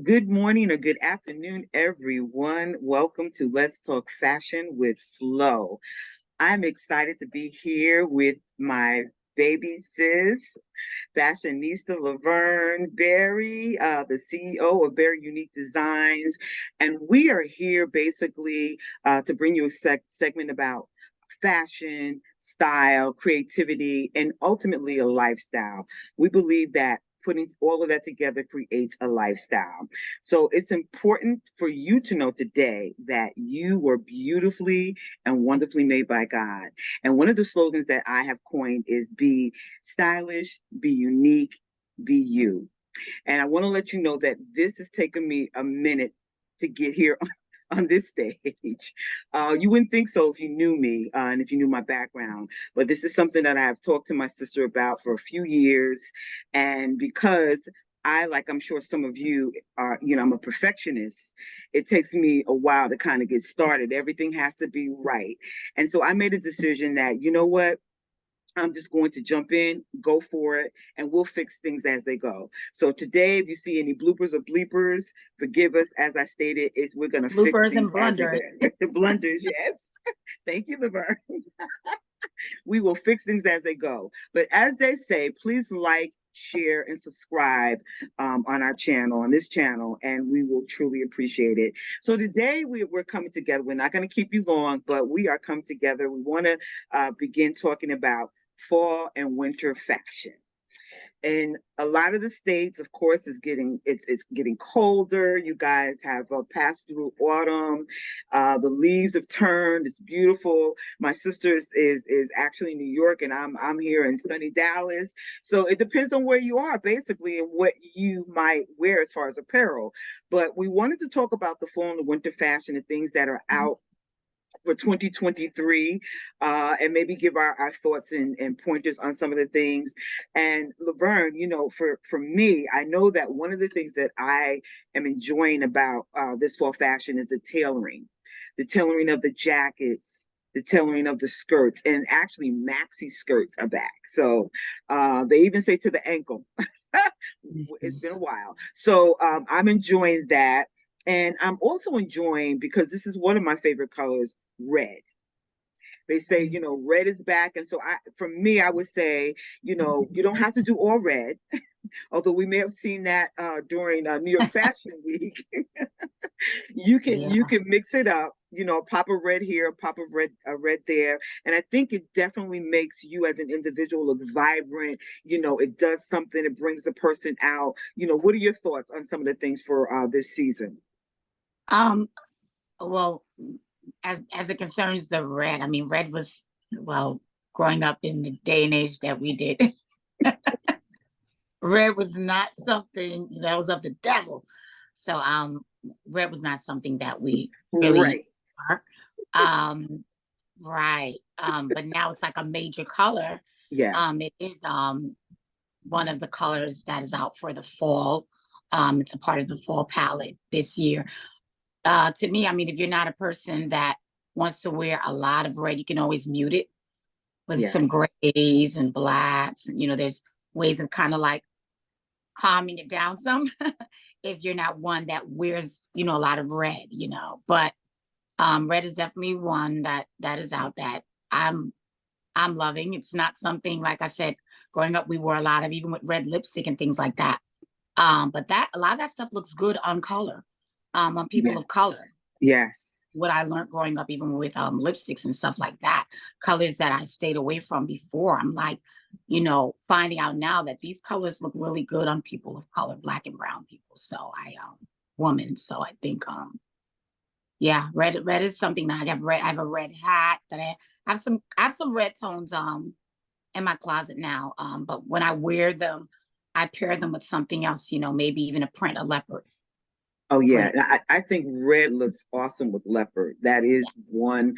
Good morning or good afternoon, everyone. Welcome to Let's Talk Fashion with Flo. I'm excited to be here with my baby sis, fashionista Laverne Berry, the CEO of Very Unique Designs. And we are here basically to bring you a segment about fashion, style, creativity, and ultimately a lifestyle. We believe that putting all of that together creates a lifestyle. So it's important for you to know today that you were beautifully and wonderfully made by God. And one of the slogans that I have coined is be stylish, be unique, be you. And I want to let you know that this has taken me a minute to get here on this stage. You wouldn't think so if you knew me and if you knew my background, but this is something that I have talked to my sister about for a few years. And because like I'm sure some of you are, I'm a perfectionist. It takes me a while to kind of get started. Everything has to be right. And so I made a decision that, you know what? I'm just going to jump in, go for it, and we'll fix things as they go. So today, if you see any bloopers or bleepers, forgive us. As I stated, is we're going to fix Bloopers things and as they go. blunders. The blunders, yes. Thank you, Laverne. We will fix things as they go. But as they say, please like, share, and subscribe on our channel, on this channel, and we will truly appreciate it. So today we're coming together. We're not going to keep you long, but we are coming together. We want to begin talking about fall and winter fashion. And a lot of the states, of course, it's getting colder. You guys have passed through autumn. The leaves have turned. It's beautiful. My sister is actually in New York, and I'm here in sunny Dallas. So it depends on where you are, basically, and what you might wear as far as apparel. But we wanted to talk about the fall and the winter fashion and things that are out for 2023 and maybe give our thoughts and pointers on some of the things. And Laverne, for me, I know that one of the things that I am enjoying about this fall fashion is the tailoring of the jackets, the tailoring of the skirts, and actually maxi skirts are back. So they even say to the ankle. It's been a while. So I'm enjoying that. And I'm also enjoying, because this is one of my favorite colors, red. They say, red is back. And so for me, I would say, you don't have to do all red, although we may have seen that during New York Fashion Week. You Yeah. can mix it up, pop a red here, pop a red there. And I think it definitely makes you as an individual look vibrant. It does something, it brings the person out. What are your thoughts on some of the things for this season? Um, well, as it concerns the red, I mean, red was, well, growing up in the day and age that we did, red was not something that was of the devil. So red was not something that we really Right. are. Um, right. But now it's like a major color. Yeah. It is one of the colors that is out for the fall. It's a part of the fall palette this year. To me, I mean, if you're not a person that wants to wear a lot of red, you can always mute it with some Yes. grays and blacks. And, there's ways of kind of like calming it down some if you're not one that wears, a lot of red, But red is definitely one that is out that I'm I'm loving. It's not something, like I said, growing up, we wore a lot of, even with red lipstick and things like that. But that a lot of that stuff looks good on color, on people of Yes. color. Yes. What I learned growing up, even with lipsticks and stuff like that, colors that I stayed away from before. I'm like, finding out now that these colors look really good on people of color, black and brown people. So woman. So I think, yeah, red is something that I have red. I have a red hat that I have some red tones, in my closet now. But when I wear them, I pair them with something else, maybe even a print, a leopard Oh yeah, print. I think red looks awesome with leopard. That is one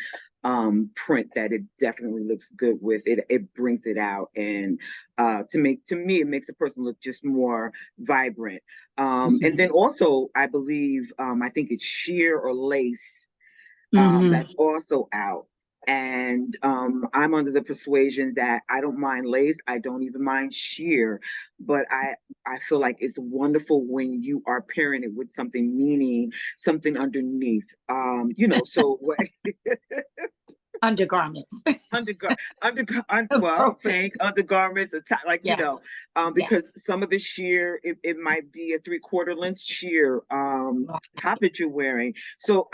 print that it definitely looks good with. It brings it out, and to me it makes a person look just more vibrant. And then also I believe I think it's sheer or lace Hmm. that's also out. And I'm under the persuasion that I don't mind lace, I don't even mind sheer, but I feel like it's wonderful when you are pairing it with something meaning, something underneath. So what Undergarments. well, Appropriate. saying undergarments, like Yes. Yes. because some of the sheer, it might be a 3/4 length sheer top that you're wearing. So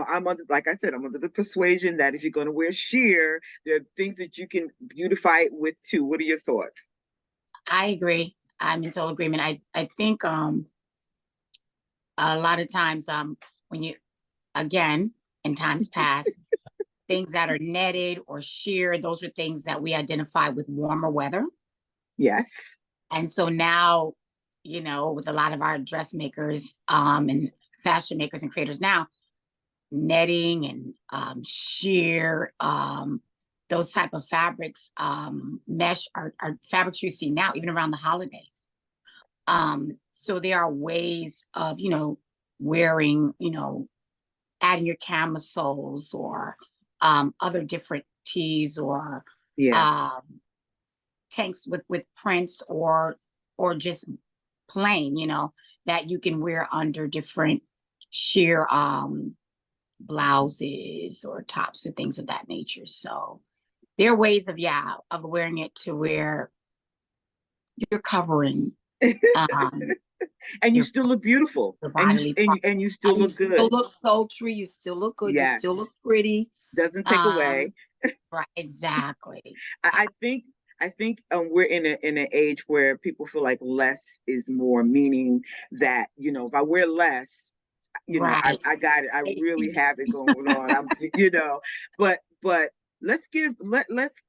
I'm under, like I said, I'm under the persuasion that if you're going to wear sheer, there are things that you can beautify it with too. What are your thoughts? I agree. I'm in total agreement. I think a lot of times when you, again, in times past, things that are netted or sheer, those are things that we identify with warmer weather. Yes. And so now, with a lot of our dressmakers and fashion makers and creators now, netting and sheer, those type of fabrics, mesh are fabrics you see now, even around the holiday. So there are ways of, wearing, adding your camisoles or other different tees or Yeah. um, tanks with prints or just plain, that you can wear under different sheer blouses or tops or things of that nature. So there are ways of wearing it to where you're covering um And you your still look beautiful, your and bodily part. you still And you look still good. look sultry, you still look good, you Yes. still look pretty. Doesn't take away. Um, right, exactly. I think we're in an age where people feel like less is more, meaning that if I wear less, Right. I got it. I really have it going on. But let's.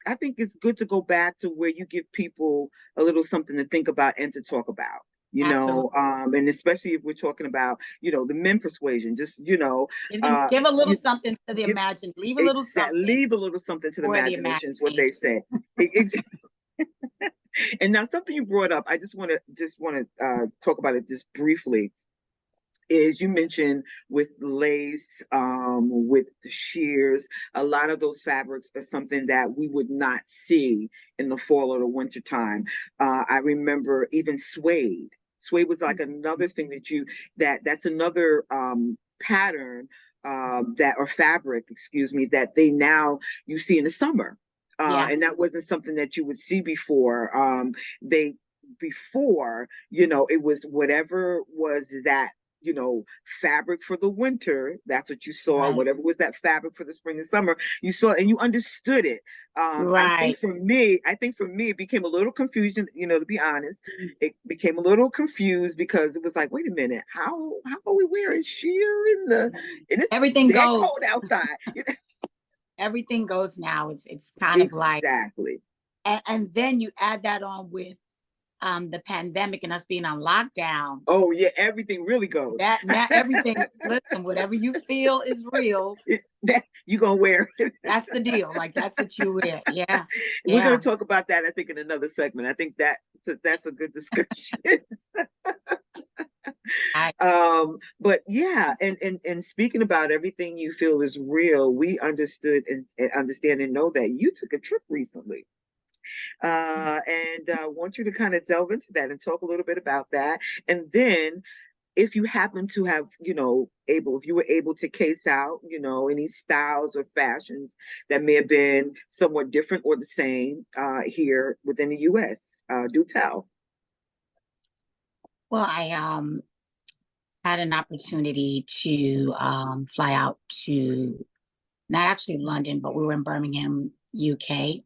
I think it's good to go back to where you give people a little something to think about and to talk about. Absolutely. And especially if we're talking about the men persuasion, just Give a little you, something to the give imagine. Leave a little exact something leave a little something to the for the imagination is what they imagination. say. And now something you brought up, I just want to talk about it just briefly. Is you mentioned with lace, with the shears, a lot of those fabrics are something that we would not see in the fall or the winter time. I remember even suede. Suede was like another thing that's another pattern that or fabric, excuse me, that they now you see in the summer. Yeah. And that wasn't something that you would see before. They before, it was whatever was that fabric for the winter. That's what you saw. Right. Whatever was that fabric for the spring and summer, you saw and you understood it. Right. I think for me, it became a little confusion. To be honest, it became a little confused because it was like, wait a minute, how are we wearing sheer and it's Everything dead goes. cold outside? Everything goes now. It's kind of like, Exactly. and then you add that on with the pandemic and us being on lockdown. Oh yeah, everything really goes. That now everything, listen, whatever you feel is real, That you gonna wear. that's the deal. Like that's what you wear. Yeah. We're going Yeah. to talk about that, I think, in another segment. I think that's a good discussion. I But yeah, and speaking about everything you feel is real, we understood and understand and know that you took a trip recently. And want you to kind of delve into that and talk a little bit about that. And then if you happen to have, if you were able to case out, any styles or fashions that may have been somewhat different or the same here within the US, do tell. well, I had an opportunity to fly out to not actually London, but we were in Birmingham, UK,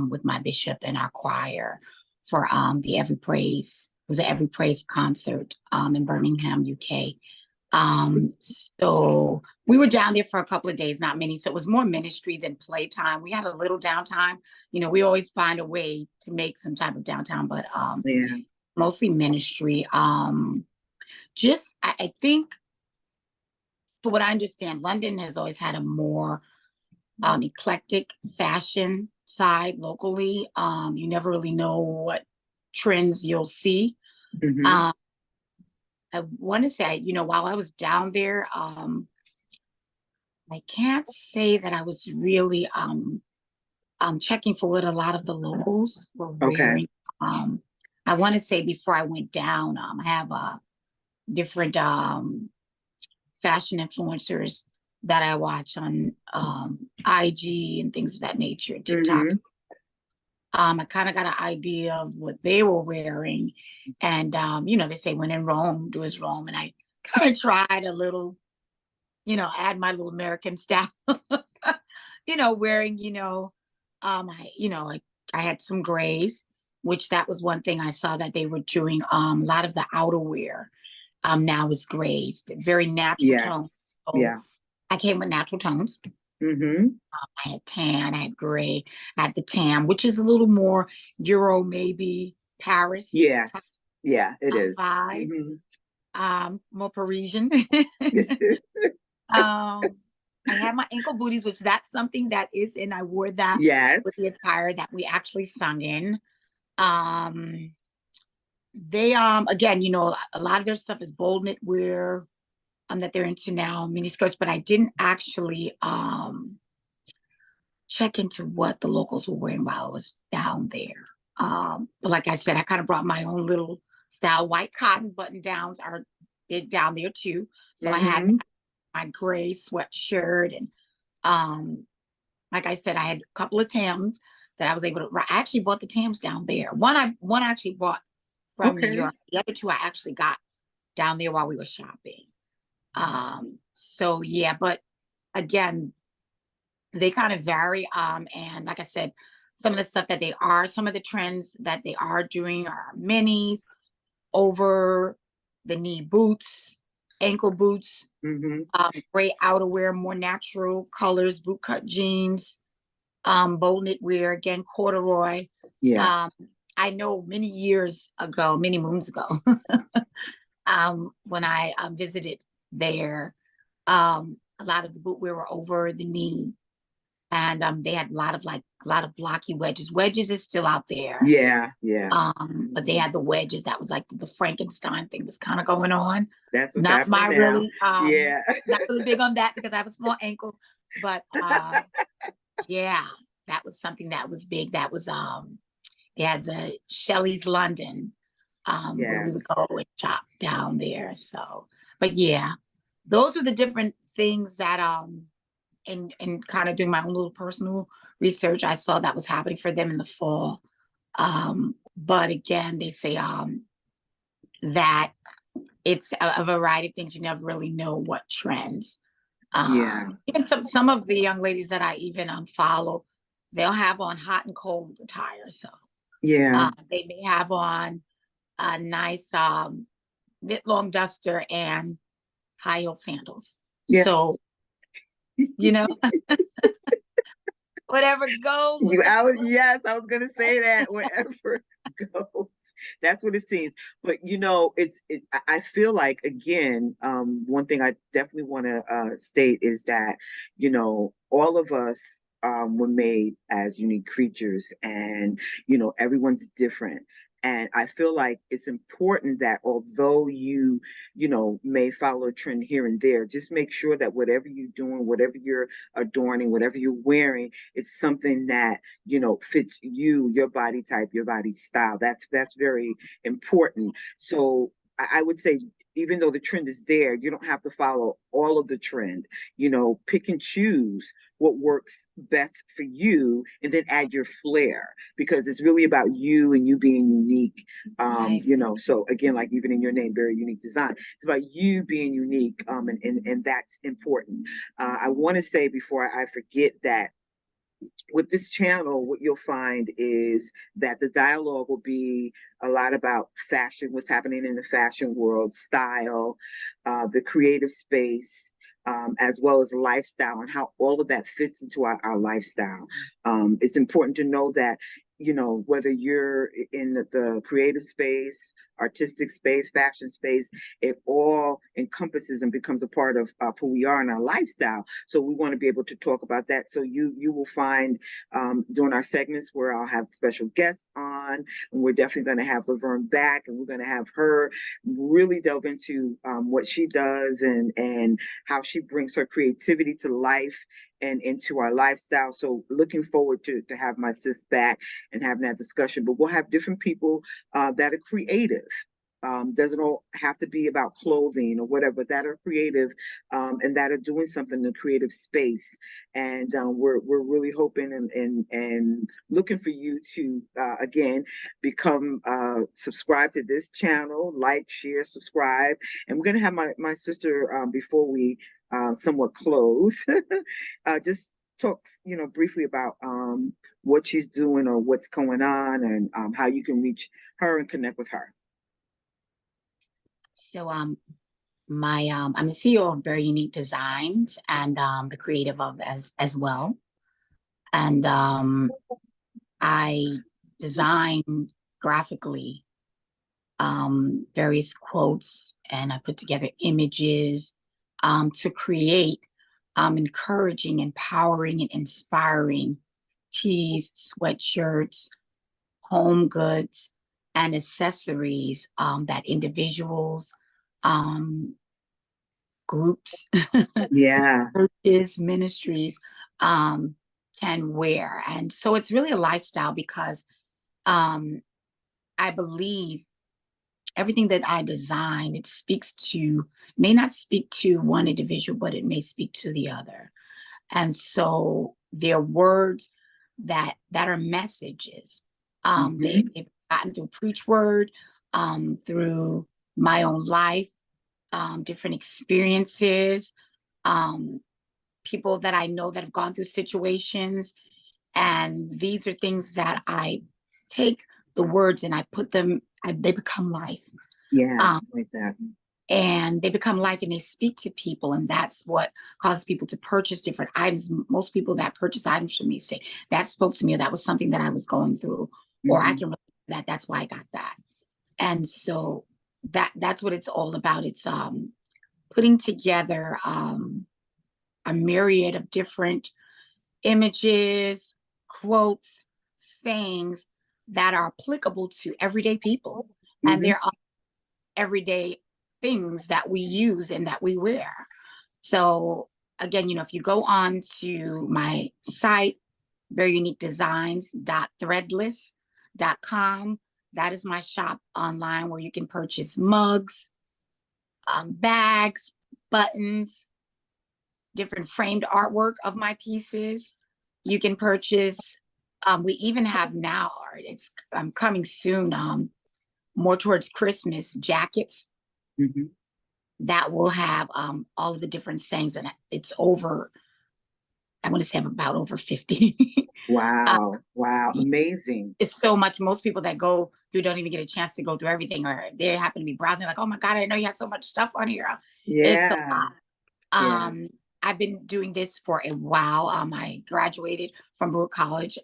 with my bishop and our choir for the Every Praise. It was an Every Praise concert in Birmingham, UK. So we were down there for a couple of days, not many. So it was more ministry than playtime. We had a little downtime. We always find a way to make some type of downtime, but Yeah. mostly ministry. Just I think, for what I understand, London has always had a more eclectic fashion side locally. You never really know what trends you'll see. Hmm. Um, I want to say, while I was down there, I can't say that I was really checking for what a lot of the locals were Okay. wearing. I want to say before I went down, I have different fashion influencers that I watch on IG and things of that nature, TikTok. Mm-hmm. I kind of got an idea of what they were wearing. And, they say when in Rome, do as Rome. And I kind of tried a little, add my little American style, wearing, I had some grays, which that was one thing I saw that they were doing. A lot of the outerwear now is grays, very natural tone. Yes. So Yeah. I came with natural tones. Mm-hmm. I had tan, I had gray, I had the tan, which is a little more Euro, maybe Paris type Yes. Yeah, it is. vibe, Mm-hmm. more Parisian. um, I had my ankle booties, which that's something that is, and I wore that with the Yes. attire that we actually sung in. Um, they again, a lot of their stuff is bold knitwear that they're into now, mini skirts, but I didn't actually check into what the locals were wearing while I was down there. But like I said, I kind of brought my own little style. White cotton button downs are big down there too. So I had Mm-hmm. my gray sweatshirt and like I said, I had a couple of Tams that I was able to. I actually bought the Tams down there. One I actually bought from New Okay. York. The other two I actually got down there while we were shopping. So yeah, but again, they kind of vary. And like I said, some of the stuff that some of the trends that they are doing are minis, over the knee boots, ankle boots, Mm-hmm. gray outerwear, more natural colors, boot cut jeans, bold knitwear, again, corduroy. Yeah. Um, I know many years ago, many moons ago, when I visited there, a lot of the bootwear were over the knee, and they had a lot of blocky wedges. Wedges is still out there, Yeah. Yeah. but they had the wedges that was like the Frankenstein thing was kind of going on. That's what's Not happening my now. really, Yeah. not really big on that because I have a small ankle, but yeah, that was something that was big. That was they had the Shelley's London, where we would go Yes. and shop down there. So, but yeah, those are the different things that and kind of doing my own little personal research, I saw that was happening for them in the fall. But again, they say that it's a variety of things. You never really know what trends. Yeah. Even some of the young ladies that I even follow, they'll have on hot and cold attire. So Yeah. they may have on a nice knit long duster and high heel sandals. Yeah. So you know, whatever goes, whatever. Yes, I was gonna say that wherever it goes. That's what it seems. But I feel like again, one thing I definitely want to state is that, all of us were made as unique creatures, and everyone's different. And I feel like it's important that although you may follow a trend here and there, just make sure that whatever you're doing, whatever you're adorning, whatever you're wearing, it's something that fits you, your body type, your body style. That's very important. So I would say, even though the trend is there, you don't have to follow all of the trend. Pick and choose what works best for you, and then add your flair, because it's really about you and you being unique. Right. So again, like even in your name, very unique design. It's about you being unique, and that's important. I want to say before I forget that with this channel, what you'll find is that the dialogue will be a lot about fashion, what's happening in the fashion world, style, the creative space, as well as lifestyle, and how all of that fits into our lifestyle. It's important to know that, whether you're in the creative space artistic space, fashion space. It all encompasses and becomes a part of who we are in our lifestyle. So we want to be able to talk about that. So you will find during our segments where I'll have special guests on, and we're definitely going to have Laverne back, and we're going to have her really delve into what she does and how she brings her creativity to life and into our lifestyle. So looking forward to have my sis back and having that discussion. But we'll have different people that are creative. Doesn't all have to be about clothing or whatever, that are creative and that are doing something in the creative space. And we're really hoping and looking for you to again become subscribe to this channel, like, share, subscribe. And we're gonna have my sister before we somewhat close, just talk briefly about what she's doing or what's going on and how you can reach her and connect with her. So I'm the CEO of Very Unique Designs and the creative of as well. And I design graphically various quotes, and I put together images to create encouraging, empowering, and inspiring tees, sweatshirts, home goods, and accessories that individuals, groups, Yeah. churches, ministries can wear. And so it's really a lifestyle because I believe everything that I design, it speaks to, may not speak to one individual, but it may speak to the other. And so they're words that are messages. They've gotten through preach word, through my own life, different experiences, people that I know that have gone through situations. And these are things that I take the words and I put them, they become life. Yeah, like that. And they become life and they speak to people. And that's what causes people to purchase different items. Most people that purchase items from me say, that spoke to me, or that was something that I was going through, or I can relate to that. That's why I got that. And so that's what it's all about. It's putting together a myriad of different images, quotes, sayings that are applicable to everyday people. And there are everyday things that we use and that we wear. So again, if you go on to my site, veryuniquedesigns.threadless.com, that is my shop online where you can purchase mugs, bags, buttons, different framed artwork of my pieces. You can purchase, we even have now, it's coming soon, more towards Christmas, jackets that will have all of the different sayings, and it's over, I want to say about over 50. Wow. Wow. Amazing. It's so much. Most people that go through don't even get a chance to go through everything, or they happen to be browsing like, oh my God, I didn't know you had so much stuff on here. It's a lot. Yeah. I've been doing this for a while. I graduated from Brewer College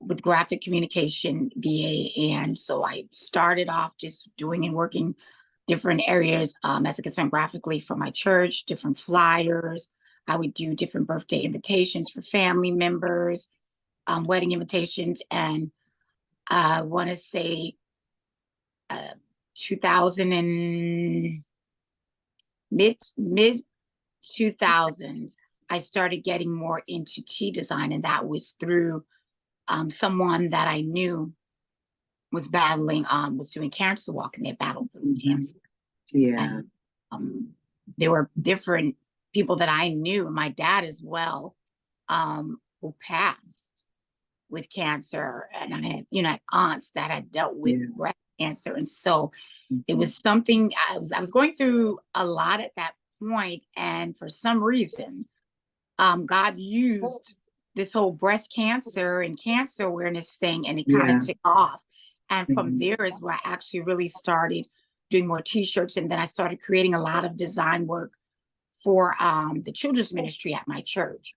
with graphic communication BA. And so I started off just doing and working different areas as a concern graphically for my church, different flyers. I would do different birthday invitations for family members, wedding invitations. And I want to say 2000 and mid 2000s, I started getting more into tea design. And that was through someone that I knew was battling, was doing cancer walk, and they battled through cancer. Yeah. And there were different people that I knew, my dad as well, who passed with cancer. And I had, aunts that had dealt with breast cancer. And so it was something I was going through a lot at that point. And for some reason, God used this whole breast cancer and cancer awareness thing, and it kind of took off. And from there is where I actually really started doing more t-shirts. And then I started creating a lot of design work for the children's ministry at my church.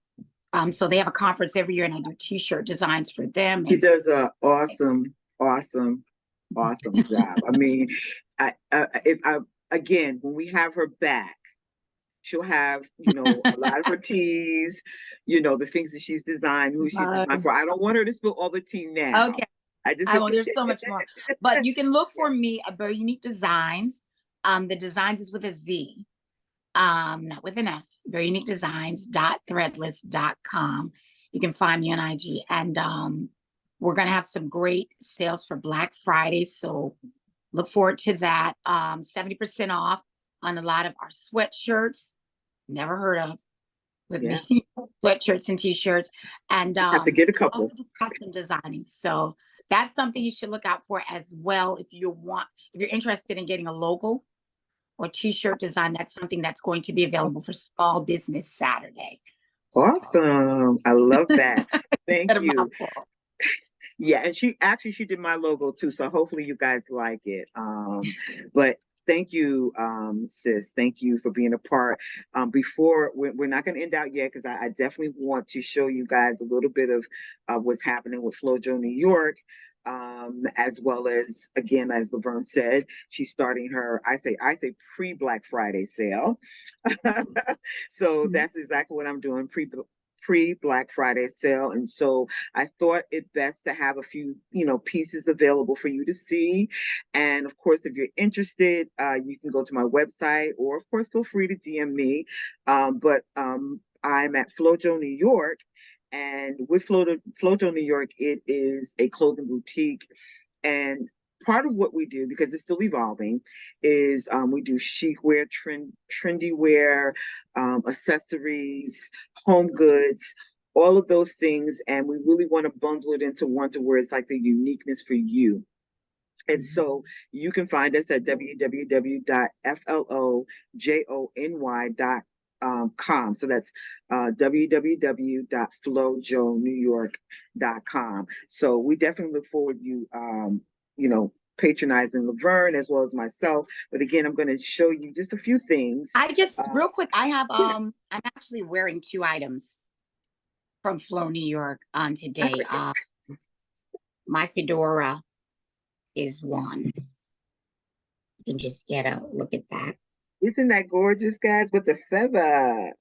So they have a conference every year, and I do t-shirt designs for them. She does awesome. Awesome job. I mean, if I again, when we have her back, she'll have, a lot of her teas, the things that she's designed, who she's designed for. I Mugs. don't want her to spill all the tea now. Okay. I just, I will. There's so much more, but you can look yeah, for me at Very Unique Designs. The designs is with a Z, not with an S. Very Unique Designs .threadless.com. You can find me on IG, and we're gonna have some great sales for Black Friday. So look forward to that. 70% off on a lot of our sweatshirts. Never heard of with yeah. me. Sweatshirts and t-shirts, and Have to get a we also couple. do custom designing. So that's something you should look out for as well. If you're interested in getting a logo or t-shirt design, that's something that's going to be available for Small Business Saturday. So Awesome. I love that. a Thank you. mouthful. Yeah, and she did my logo too, so hopefully you guys like it. But thank you, sis. Thank you for being a part. Before we're not going to end out yet because I definitely want to show you guys a little bit of what's happening with Flojo New York. As well as again, as Laverne said, she's starting her I say pre Black Friday sale. So that's exactly what I'm doing, pre Black Friday sale. And so I thought it best to have a few, pieces available for you to see. And of course, if you're interested, you can go to my website, or of course, feel free to DM me. But I'm at Flojo, New York. And with Flojo, New York, it is a clothing boutique. And part of what we do, because it's still evolving, is we do chic wear, trendy wear, accessories, home goods, all of those things. And we really want to bundle it into one to where it's like the uniqueness for you. And so you can find us at www.flojony.com. So that's www.flojonewyork.com. So we definitely look forward to patronizing Laverne as well as myself. But again, I'm going to show you just a few things. I just Uh, real quick, I have yeah, I'm actually wearing two items from Flow New York on today. okay. My fedora is one. You can just get a look at that. Isn't that gorgeous, guys? With the feather.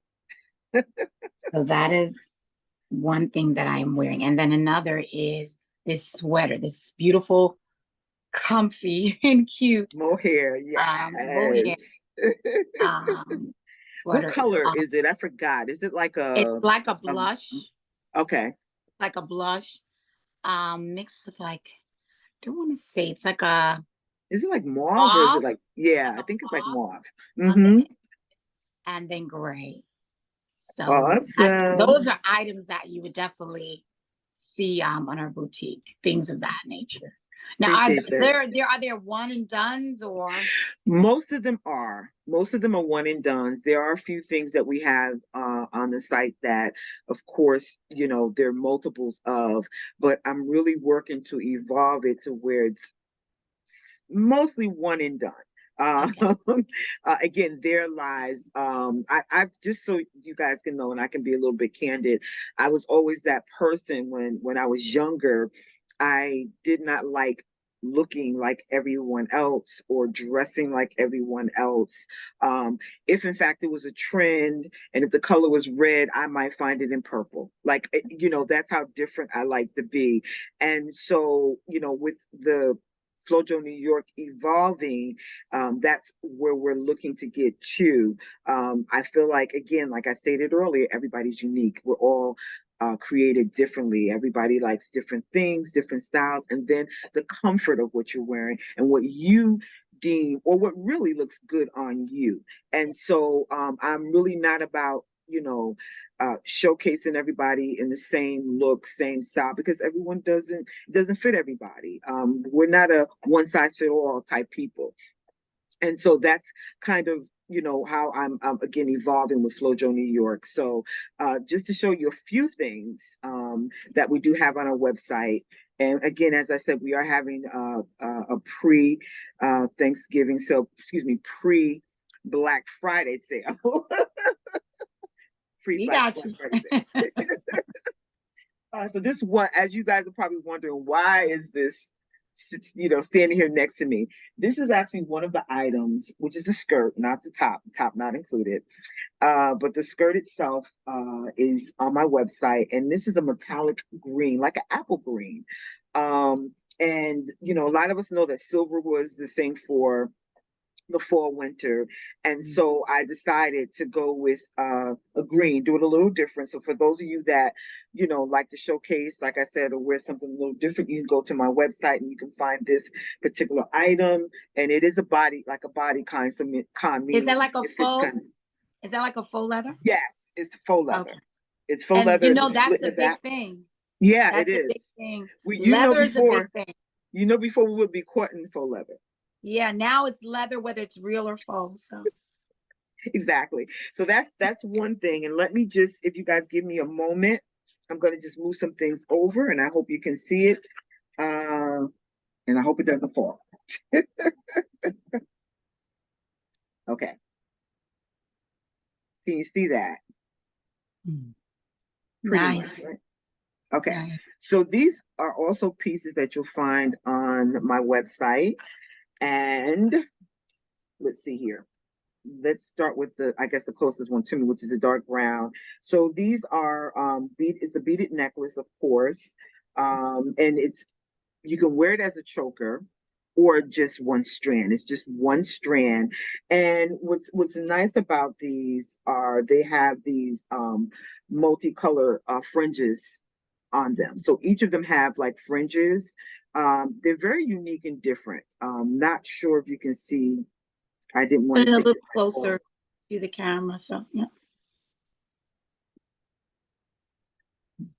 So that is one thing that I am wearing. And then another is this sweater, this beautiful, comfy, and cute Mohair, mohair yes. What sweater. color is it? I forgot. Is it like It's like a a blush, okay. like a blush, mixed with like, I don't want to say it's like a Is it like mauve or is it mauve, like, yeah, like I a think it's like mauve mauve. on the Mm-hmm. edge, and then gray. So that's Awesome. those are items that you would definitely see on our boutique, things of that nature. Now, Appreciate that. are there one and dones or Most of them are. Most of them are one and dones. There are a few things that we have on the site that, of course, there are multiples of, but I'm really working to evolve it to where it's mostly one and done. Uh, okay? Again, there lies. I've just so you guys can know, and I can be a little bit candid. I was always that person when I was younger. I did not like looking like everyone else or dressing like everyone else. If in fact it was a trend, and if the color was red, I might find it in purple. Like that's how different I like to be. And so with the Flojo New York evolving, that's where we're looking to get to. I feel like, again, like I stated earlier, everybody's unique. We're all created differently. Everybody likes different things, different styles, and then the comfort of what you're wearing and what you deem or what really looks good on you. And so I'm really not about showcasing everybody in the same look, same style, because everyone doesn't fit everybody. We're not a one size fit all type people. And so that's kind of how I'm again evolving with Flojo New York. So just to show you a few things that we do have on our website. And again, as I said, we are having a pre Thanksgiving, so excuse me, pre Black Friday sale. Pre We Black got Black you. Friday sale. So this one, as you guys are probably wondering, why is this standing here next to me. This is actually one of the items, which is a skirt, not the top not included. But the skirt itself is on my website, and this is a metallic green, like an apple green. And a lot of us know that silver was the thing for the fall winter, and so I decided to go with a green, do it a little different. So for those of you that like to showcase, like I said, or wear something a little different, you can go to my website and you can find this particular item. And it is a body, like a body kind, some kind, Is that meaning like a it fits faux? kind of. Is that like a faux leather? Yes, it's faux leather. Okay. It's faux And leather. It's a split that's in a the back. big thing. Yeah, it That's a big is. thing. We, Leather is a big before, thing. before we would be cutting faux leather. Yeah, now it's leather, whether it's real or faux. So Exactly. So that's one thing. And let me just, if you guys give me a moment, I'm going to just move some things over, and I hope you can see it. And I hope it doesn't fall. Okay. Can you see that? Pretty nice. much, right? Okay. Nice. So these are also pieces that you'll find on my website. And let's see here. Let's start with I guess the closest one to me, which is a dark brown. So these are it's a beaded necklace, of course. And you can wear it as a choker or just one strand. It's just one strand. And what's nice about these are they have these multicolor fringes on them. So each of them have like fringes. They're very unique and different. Not sure if you can see. I didn't want Put to it a take little it. closer to the camera. So yeah.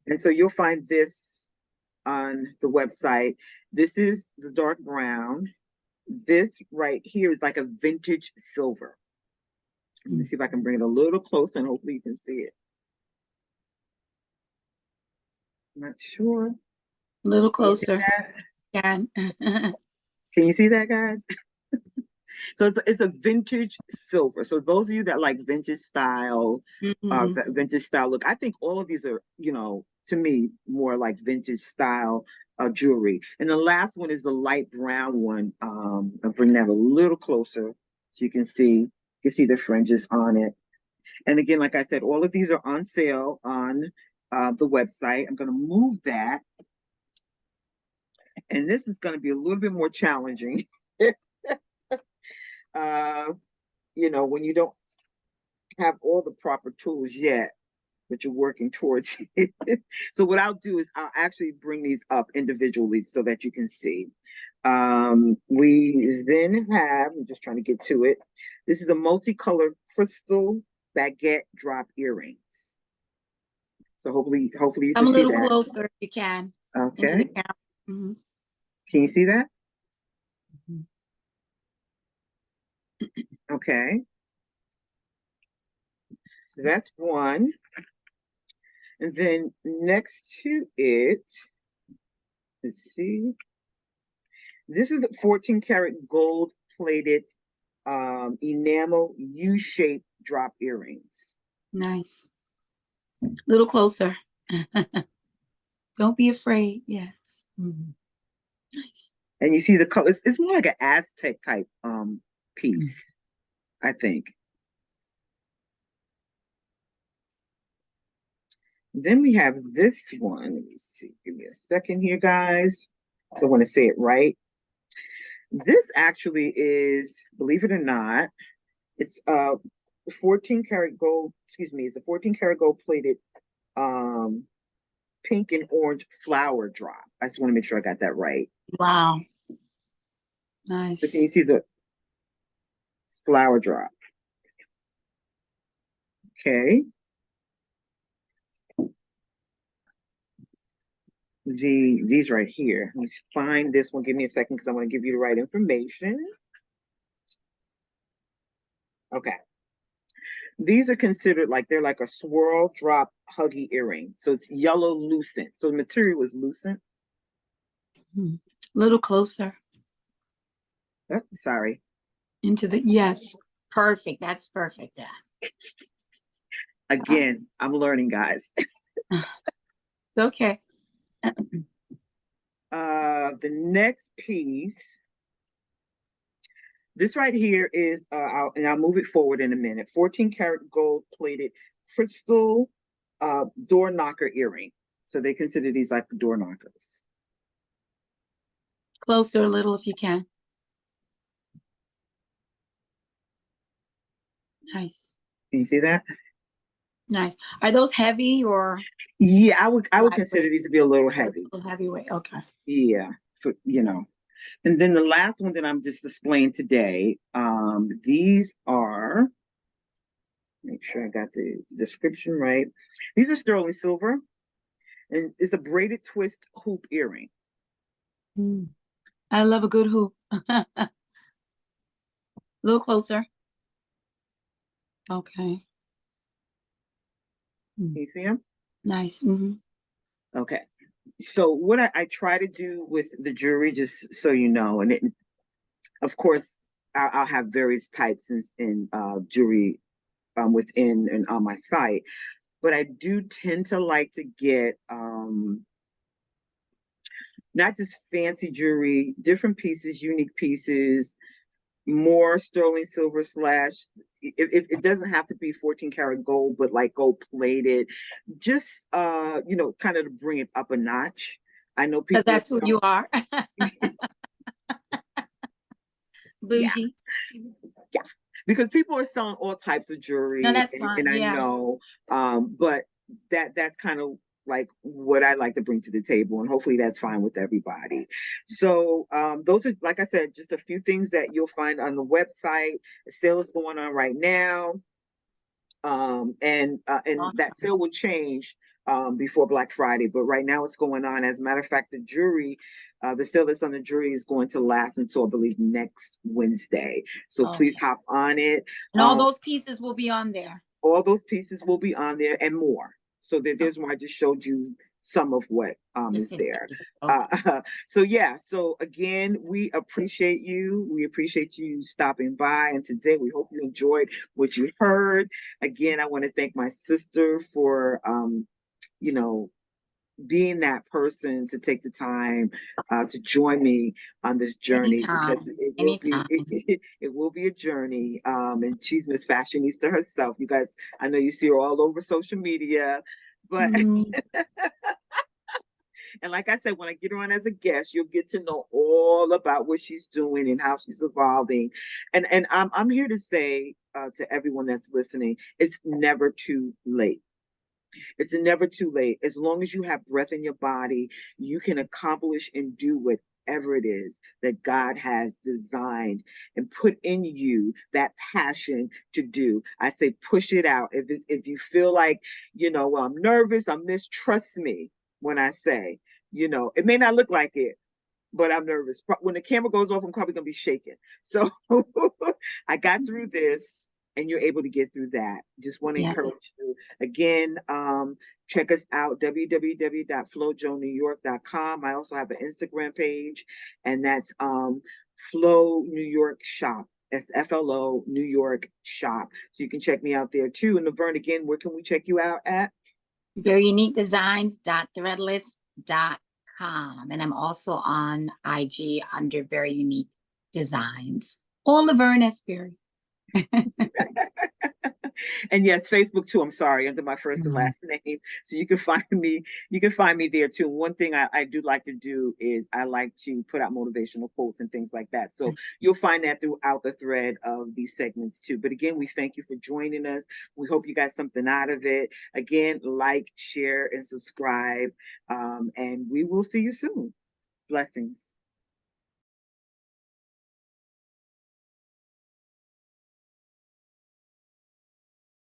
And so you'll find this on the website. This is the dark brown. This right here is like a vintage silver. Let me see if I can bring it a little closer and hopefully you can see it. I'm not sure. A little Can you see closer. that? Can. Can you see that, guys? So it's a vintage silver. So those of you that like vintage style, vintage style look, I think all of these are, to me, more like vintage style jewelry. And the last one is the light brown one. I'll bring that a little closer so you can see the fringes on it. And again, like I said, all of these are on sale on the website. I'm going to move that. And this is going to be a little bit more challenging. When you don't have all the proper tools yet, but you're working towards it. So what I'll do is I'll actually bring these up individually so that you can see. We then have, I'm just trying to get to it. This is a multicolored crystal baguette drop earrings. So hopefully you can Come a see little that. closer if you can. Okay. Into the camera. Mm-hmm. Can you see that? Okay. So that's one. And then next to it, let's see. This is 14 karat gold plated enamel U-shaped drop earrings. Nice. A little closer. Don't be afraid. Yes. Mm-hmm. Nice. And you see the colors. It's more like an Aztec type piece, I think. Then we have this one. Let me see. Give me a second here, guys. So I want to say it right. This actually is, believe it or not, it's 14 karat gold, excuse me, it's a 14 karat gold plated pink and orange flower drop. I just want to make sure I got that right. Wow. Nice. So can you see the flower drop? Okay. These right here. Let me find this one. Give me a second because I want to give you the right information. Okay. These are considered like they're like a swirl drop huggy earring. So it's yellow lucent. So the material is lucent. A little closer. Oh, sorry. Into the, yes. Perfect. That's perfect. Yeah. Again, I'm learning, guys. It's okay. The next piece, this right here is, I'll move it forward in a minute. 14 karat gold plated crystal door knocker earring. So they consider these like the door knockers. Closer a little if you can. Nice. Can you see that? Nice. Are those heavy or Yeah, I would consider lightweight? these to be a little A heavy. little heavyweight. Okay. Yeah, for And then the last one that I'm just displaying today, these are, make sure I got the description right. These are sterling silver, and it's a braided twist hoop earring. Mm. I love a good hoop. A little closer. Okay. Can you see them? Nice. Mm-hmm. Okay. So what I try to do with the jewelry, just so you know, and of course, I'll have various types in jewelry within and on my site, but I do tend to like to get not just fancy jewelry, different pieces, unique pieces, more sterling silver slash. It doesn't have to be 14 karat gold, but like gold plated, just kind of to bring it up a notch. I know Because people are that's who you are. yeah, Bougie. yeah, because people are selling all types of No, jewelry, that's fine. and I Yeah. know, but that's kind of like what I like to bring to the table, and hopefully that's fine with everybody. So those are, like I said, just a few things that you'll find on the website. The sale is going on right now, and that Awesome. sale will change before Black Friday, but right now it's going on. As a matter of fact, the sale that's on the jewelry is going to last until I believe next Wednesday. So please Okay. hop on it. And all those pieces will be on there. All those pieces will be on there and more. So Okay. there's more. I just showed you some of what Just is in there. case. Okay. So yeah, so again, we appreciate you. We appreciate you stopping by. And today we hope you enjoyed what you heard. Again, I want to thank my sister for you know, being that person to take the time to join me on this journey, because Anytime. it will be Anytime. it will be a journey. And she's Miss Fashionista herself. You guys, I know you see her all over social media, but Mhm. and like I said, when I get her on as a guest, you'll get to know all about what she's doing and how she's evolving. And I'm here to say to everyone that's listening, it's never too late. It's never too late. As long as you have breath in your body, you can accomplish and do whatever it is that God has designed and put in you that passion to do. I say push it out. If you feel like, well, I'm nervous, I'm this, trust me when I say, it may not look like it, but I'm nervous. When the camera goes off, I'm probably gonna be shaking. So I got through this, and you're able to get through that. Just want to Yeah. encourage you again. Check us out, www.flojonewyork.com. I also have an Instagram page, and that's Flow New York Shop. That's FLO New York Shop. So you can check me out there too. And Laverne, again, where can we check you out at? Veryuniquedesigns.threadless.com. And I'm also on IG under Very Unique Designs. Or Laverne S. Berry. And yes, Facebook too. I'm sorry, under my first and last name. So you can find me. You can find me there too. One thing I do like to do is I like to put out motivational quotes and things like that. So you'll find that throughout the thread of these segments too. But again, we thank you for joining us. We hope you got something out of it. Again, like, share, and subscribe. And we will see you soon. Blessings.